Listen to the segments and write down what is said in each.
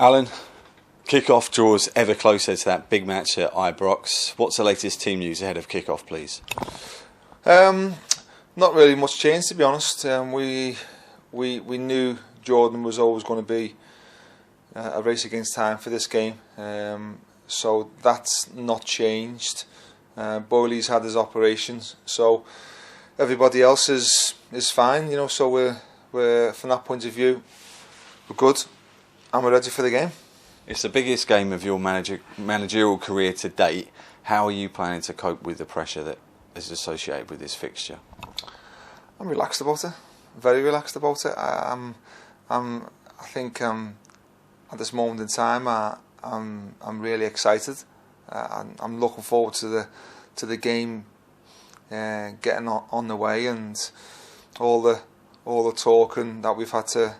Alan, kick-off draws ever closer to that big match at Ibrox. What's the latest team news ahead of kick-off, please? Not really much change, to be honest. We knew Jordan was always going to be a race against time for this game, so that's not changed. Boyley's had his operations, so everybody else is fine. So we're from that point of view, we're good. And we're ready for the game. It's the biggest game of your managerial career to date. How are you planning to cope with the pressure that is associated with this fixture? I'm relaxed about it. Very relaxed about it. I think at this moment in time, I'm really excited. I'm looking forward to the game getting on the way, and all the talking that we've had to.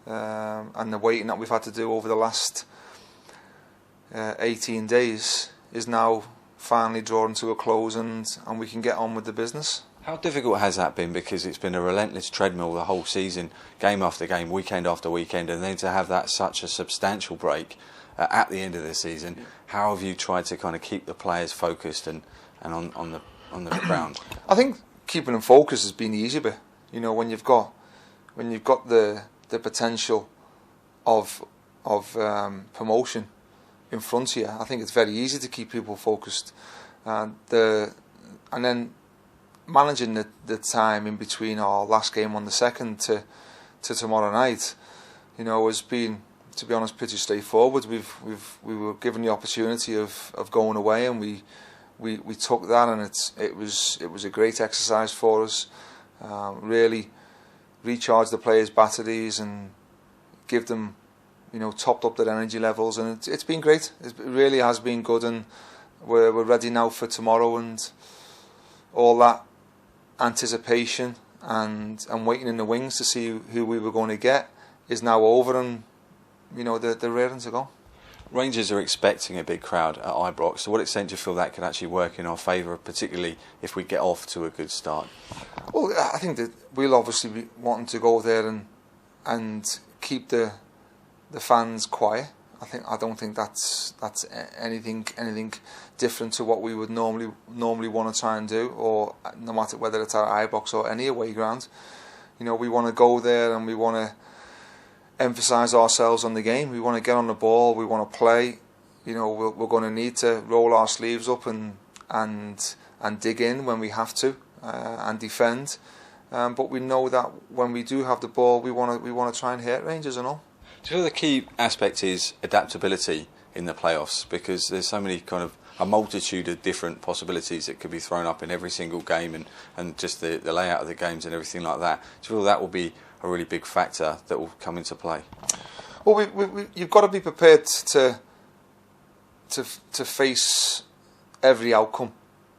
And the waiting that we've had to do over the last 18 days is now finally drawing to a close, and we can get on with the business. How difficult has that been? Because it's been a relentless treadmill the whole season, game after game, weekend after weekend, and then to have that such a substantial break at the end of the season. How have you tried to kind of keep the players focused and on the ground? I think keeping them focused has been the easy bit. When you've got the potential of promotion in front of you, I think it's very easy to keep people focused. And then managing the time in between our last game on the 2nd to tomorrow night, has been, to be honest, pretty straightforward. We were given the opportunity of going away, and we took that, and it was a great exercise for us. Really recharge the players' batteries and give them, topped up their energy levels, and it's been great. It really has been good, and we're ready now for tomorrow, and all that anticipation and waiting in the wings to see who we were going to get is now over, and they're raring to go. Rangers are expecting a big crowd at Ibrox. To what extent do you feel that could actually work in our favour, particularly if we get off to a good start? Well, I think that we'll obviously be wanting to go there and keep the fans quiet. I don't think that's anything different to what we would normally want to try and do, or no matter whether it's at Ibrox or any away ground. We want to go there and we want to emphasise ourselves on the game. We want to get on the ball. We want to play. We're going to need to roll our sleeves up and dig in when we have to, and defend. But we know that when we do have the ball, we want to try and hit Rangers and all. Do you feel the key aspect is adaptability in the playoffs? Because there's so many a multitude of different possibilities that could be thrown up in every single game, and just the layout of the games and everything like that. Do you feel that will be a really big factor that will come into play? Well, you've got to be prepared to face every outcome.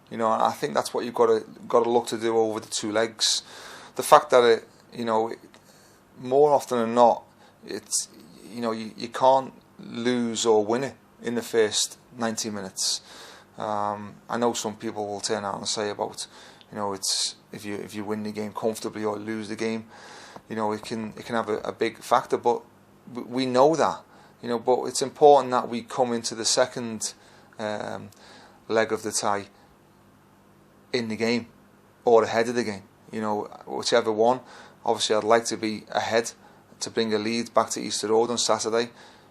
I think that's what you've got to look to do over the two legs. The fact that more often than not, it's you can't lose or win it in the first 90 minutes. I know some people will turn out and say about it's if you win the game comfortably or lose the game, it can have a big factor, but we know that. But it's important that we come into the second leg of the tie in the game or ahead of the game. Whichever one. Obviously, I'd like to be ahead to bring a lead back to Easter Road on Saturday,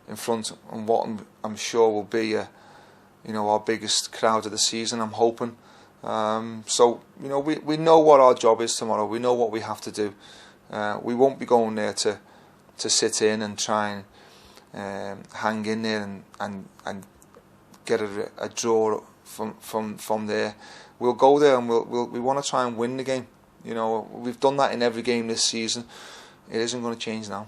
in front of what I'm sure will be our biggest crowd of the season. I'm hoping. So we know what our job is tomorrow. We know what we have to do. We won't be going there to sit in and try and hang in there and get a draw from there. We'll go there and we want to try and win the game. We've done that in every game this season. It isn't going to change now.